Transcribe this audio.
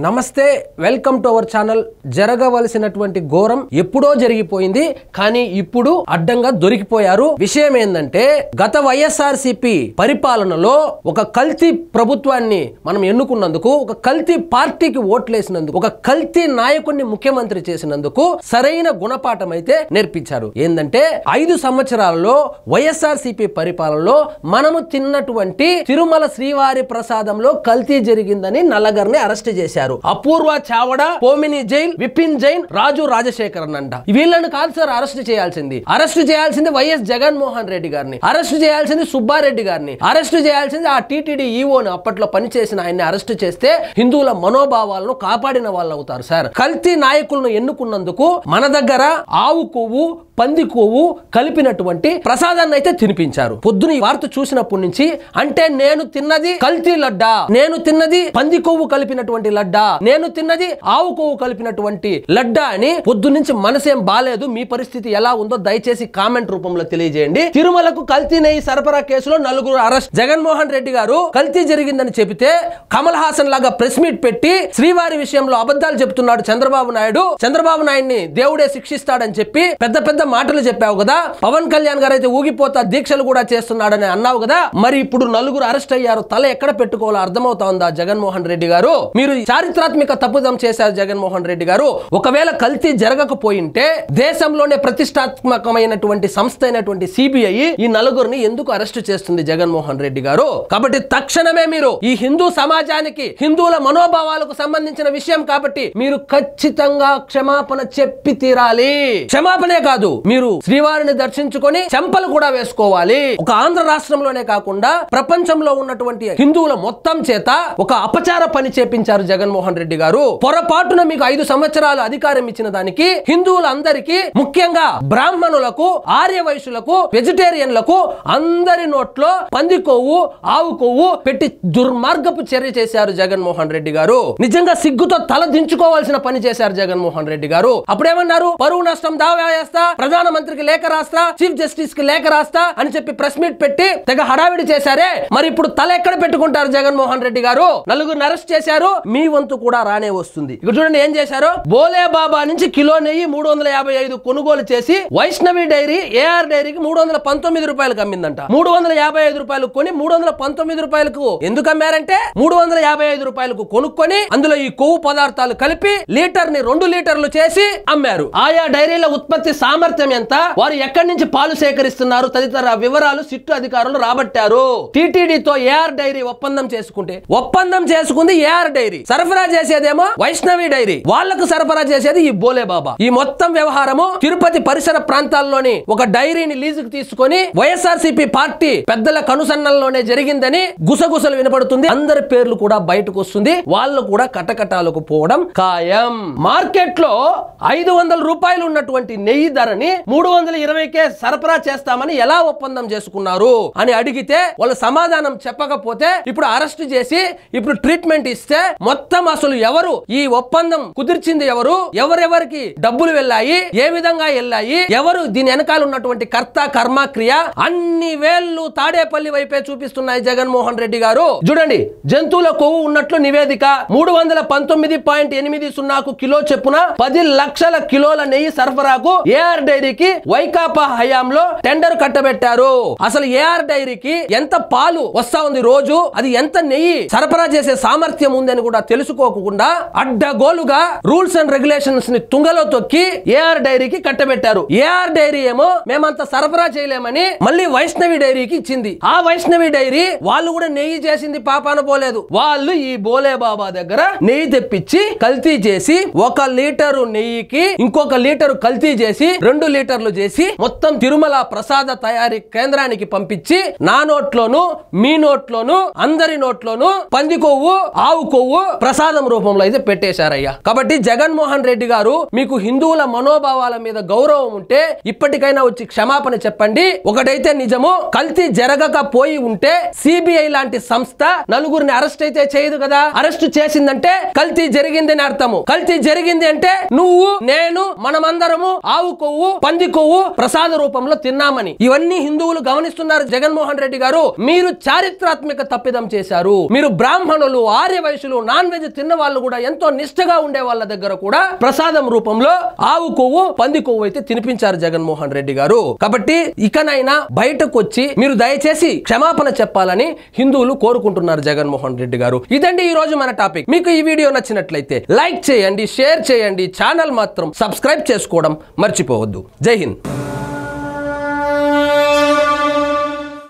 నమస్తే, welcome to our channel. జరగవలసినటువంటి ఘోరం ఎప్పుడో జరిగిపోయింది, కానీ ఇప్పుడు అడ్డంగా దొరికిపోయారు. విషయం ఏంటంటే, గత వైఎస్ఆర్సీపీ పరిపాలనలో ఒక కల్తీ ప్రభుత్వాన్ని మనం ఎన్నుకున్నందుకు, ఒక కల్తీ పార్టీకి ఓట్లేసినందుకు, ఒక కల్తీ నాయకుడిని ముఖ్యమంత్రి చేసినందుకు సరైన గుణపాఠం అయితే నేర్పించారు. ఏంటంటే 5 సంవత్సరాలలో వైఎస్ఆర్సీపీ పరిపాలనలో మనము తిన్నటువంటి తిరుమల శ్రీవారి ప్రసాదంలో కల్తీ జరిగిందని నల్లగర్ని అరెస్ట్ చేశారు. అపూర్వ చావడ, పోమిని జైన్, విపిన్ జైన్, రాజు రాజశేఖరన్ అంట. వీళ్ళని కాదు సార్ అరెస్ట్ చేయాల్సింది. అరెస్ట్ చేయాల్సింది వైఎస్ జగన్మోహన్ రెడ్డి గారిని, అరెస్ట్ చేయాల్సింది సుబ్బారెడ్డి గారిని, అరెస్ట్ చేయాల్సింది ఆ టీటీడీ ఈవోని అప్పట్లో పనిచేసిన ఆయన్ని అరెస్ట్ చేస్తే హిందువుల మనోభావాలను కాపాడిన వాళ్ళు అవుతారు సార్. కల్తీ నాయకులను ఎన్నుకున్నందుకు మన దగ్గర ఆవు కొవ్వు, పంది కొవ్వు కలిపినటువంటి ప్రసాదాన్ని అయితే తినిపించారు. పొద్దున ఈ వార్త చూసినప్పటి నుంచి, అంటే నేను తిన్నది కల్తీ లడ్డా, నేను తిన్నది పంది కొవ్వు కలిపినటువంటి లడ్డా, నేను తిన్నది ఆవు కొవ్వు కలిపినటువంటి లడ్డా అని పొద్దున్నుంచి మనసేం బాలేదు. మీ పరిస్థితి ఎలా ఉందో దయచేసి కామెంట్ రూపంలో తెలియజేయండి. తిరుమలకు కల్తీ నెయ్యి సరఫరా కేసులో 4 అరెస్ట్. జగన్మోహన్ రెడ్డి గారు కల్తీ జరిగిందని చెబితే కమల్ హాసన్ లాగా ప్రెస్ మీట్ పెట్టి శ్రీవారి విషయంలో అబద్ధాలు చెబుతున్నాడు చంద్రబాబు నాయుడు, చంద్రబాబు నాయుడిని దేవుడే శిక్షిస్తాడని చెప్పి పెద్ద పెద్ద మాటలు చెప్పావు కదా. పవన్ కళ్యాణ్ గారు అయితే ఊగిపోతా దీక్షలు కూడా చేస్తున్నాడని అన్నావు కదా. మరి ఇప్పుడు 4 అరెస్ట్ అయ్యారు. తల ఎక్కడ పెట్టుకోవాలో అర్థమవుతా ఉందా జగన్మోహన్ రెడ్డి గారు? మీరు చారిత్రాత్మక తప్పుదం చేశారు జగన్మోహన్ రెడ్డి గారు. ఒకవేళ కల్తీ జరగకపోయింటే దేశంలోనే ప్రతిష్టాత్మకమైనటువంటి సంస్థ అయినటువంటి సిబిఐ ఈ 4 ఎందుకు అరెస్ట్ చేస్తుంది జగన్మోహన్ రెడ్డి గారు? కాబట్టి తక్షణమే మీరు ఈ హిందూ సమాజానికి, హిందువుల మనోభావాలకు సంబంధించిన విషయం కాబట్టి మీరు ఖచ్చితంగా క్షమాపణ చెప్పి తీరాలి. క్షమాపణే కాదు, మీరు శ్రీవారిని దర్శించుకొని చెంపలు కూడా వేసుకోవాలి. ఒక ఆంధ్ర రాష్ట్రంలోనే కాకుండా ప్రపంచంలో ఉన్నటువంటి హిందువుల మొత్తం చేత ఒక అపచార పని చేపించారు జగన్మోహన్ రెడ్డి గారు. పొరపాటున మీకు 5 సంవత్సరాలు అధికారం ఇచ్చిన దానికి హిందువులందరికీ, ముఖ్యంగా బ్రాహ్మణులకు, ఆర్య వైశ్యులకు, వెజిటేరియన్లకు అందరి నోట్లో పంది కొవ్వు, ఆవు కొవ్వు పెట్టి దుర్మార్గపు చర్య చేశారు జగన్మోహన్ రెడ్డి గారు. నిజంగా సిగ్గుతో తల దించుకోవాల్సిన పని చేశారు జగన్మోహన్ రెడ్డి గారు. అప్పుడేమన్నారు? పరువు నష్టం దావా వేస్తా, ప్రధానమంత్రికి లేఖ రాస్తా, చీఫ్ జస్టిస్ కి లేఖ రాస్తా అని చెప్పి ప్రెస్ మీట్ పెట్టి తెగ హడావిడి చేశారే. మరి ఇప్పుడు తల ఎక్కడ పెట్టుకుంటారు జగన్మోహన్ రెడ్డి గారు? 4 అరెస్ట్ చేశారు, మీ వంతు కూడా రానే వస్తుంది. ఇక్కడ చూడండి ఏం చేశారు. బోలే బాబా నుంచి కిలో నెయ్యి 355 కొనుగోలు చేసి వైష్ణవి డైరీ, ఏఆర్ డైరీకి 319 రూపాయలకు అమ్మిందంట. 355 రూపాయలు కొని 319 రూపాయలకు ఎందుకు అమ్మారంటే, 355 రూపాయలకు కొనుక్కొని అందులో ఈ కొవ్వు పదార్థాలు కలిపి లీటర్ని 2 లీటర్లు చేసి అమ్మారు. ఆయా డైరీల ఉత్పత్తి సామర్థ్యం ఎంత, వారు ఎక్కడి నుంచి పాలు సేకరిస్తున్నారు తదితర వివరాలు సిట్టు అధికారులు రాబట్టారు. టీటీడీతో ఏఆర్ డైరీ ఒప్పందం చేసుకుంది ఏఆర్ డైరీ, సరఫరా చేసేదేమో వైష్ణవి డైరీ, వాళ్లకు సరఫరా చేసేది ఈ బోలే బాబా. ఈ మొత్తం వ్యవహారము తిరుపతి పరిసర ప్రాంతాల్లోని ఒక డైరీని లీజుకు తీసుకొని వైఎస్ఆర్సీపీ పార్టీ పెద్దల కనుసన్నల్లోనే జరిగిందని గుసగుసలు వినపడుతుంది. అందరి పేర్లు కూడా బయటకు వస్తుంది. వాళ్ళు కూడా కటకటాలకు పోవడం ఖాయం. మార్కెట్ లో 500 రూపాయలు ఉన్నటువంటి నెయ్యి ధరని 320కే సరఫరా చేస్తామని ఎలా ఒప్పందం చేసుకున్నారు అని అడిగితే వాళ్ళు సమాధానం చెప్పకపోతే ఇప్పుడు అరెస్ట్ చేసి ఇప్పుడు ట్రీట్మెంట్ ఇస్తే మొత్తం అసలు ఎవరు ఈ ఒప్పందం కుదిర్చింది, ఎవరెవరికి డబ్బులు వెళ్ళాయి, ఏ విధంగా వెళ్ళాయి, ఎవరు దీని వెనకాల ఉన్నటువంటి కర్త కర్మ క్రియ, అన్ని వేళ్లు తాడేపల్లి వైపే చూపిస్తున్నాయి జగన్మోహన్ రెడ్డి గారు. చూడండి, జంతువుల కొవ్వు ఉన్నట్లు నివేదిక 319.80 కిలో చెప్పున 10 లక్షల కిలోల నెయ్యి సరఫరాకు ఏఆర్ డైరీకి వైకాపా హయాంలో టెండర్ కట్టబెట్టారు. అసలు ఏఆర్ డైరీకి ఎంత పాలు వస్తా ఉంది రోజు, అది ఎంత నెయ్యి సరఫరా చేసే సామర్థ్యం ఉందని కూడా తెలుసుకోకుండా అడ్డగోలుగా రూల్స్ అండ్ రెగ్యులేషన్స్ ని తుంగలో తొక్కి ఏఆర్ డైరీకి కట్టబెట్టారు. ఏఆర్ డైరీ ఏమో మేమంత సరఫరా చేయలేమని మళ్ళీ వైష్ణవి డైరీకి ఇచ్చింది. ఆ వైష్ణవి డైరీ వాళ్ళు కూడా నెయ్యి చేసింది పాపాన పోలేదు. వాళ్ళు ఈ బోలే బాబా దగ్గర నెయ్యి తెప్పించి కల్తీ చేసి 1 లీటరు నెయ్యికి ఇంకొక లీటరు కల్తీ చేసి 2 లీటర్లు చేసి మొత్తం తిరుమల ప్రసాద తయారీ కేంద్రానికి పంపించి నా నోట్లోను, మీ నోట్లోను, అందరి నోట్లోను పంది కొవ్వు, ఆవు కొవ్వు ప్రసాదం రూపంలో అయితే పెట్టేశారయ్యా. కాబట్టి జగన్మోహన్ రెడ్డి గారు, మీకు హిందువుల మనోభావాల మీద గౌరవం ఉంటే ఇప్పటికైనా వచ్చి క్షమాపణ చెప్పండి. ఒకటైతే నిజము, కల్తీ జరగకపోయి ఉంటే సిబిఐ లాంటి సంస్థ 4 అరెస్ట్ అయితే చేయదు కదా. అరెస్ట్ చేసిందంటే కల్తీ జరిగిందని అర్థము. కల్తీ జరిగింది అంటే నువ్వు, నేను, మనమందరము ఆవు కొవ్వు, పంది కొవ్వు ప్రసాద రూపంలో తిన్నామని. ఇవన్నీ హిందువులు గమనిస్తున్నారు జగన్మోహన్ రెడ్డి గారు. మీరు చారిత్రాత్మక తప్పిదం చేశారు. మీరు బ్రాహ్మణులు, ఆర్య వైశ్యులు, నాన్ వెజ్ తిన్న వాళ్ళు కూడా ఎంతో నిష్ఠగా ఉండే వాళ్ళ దగ్గర కూడా ప్రసాదం రూపంలో ఆవు కొవ్వు పంది కొవ్వు అయితే తినిపించారు జగన్మోహన్ రెడ్డి గారు. కాబట్టి ఇకనైనా బయటకు వచ్చి మీరు దయచేసి క్షమాపణ చెప్పాలని హిందువులు కోరుకుంటున్నారు జగన్మోహన్ రెడ్డి గారు. ఇదండి ఈ రోజు మన టాపిక్. మీకు ఈ వీడియో నచ్చినట్లయితే లైక్ చేయండి, షేర్ చేయండి, ఛానల్ మాత్రం సబ్స్క్రైబ్ చేసుకోవడం మర్చిపోవద్దు. జై హింద్.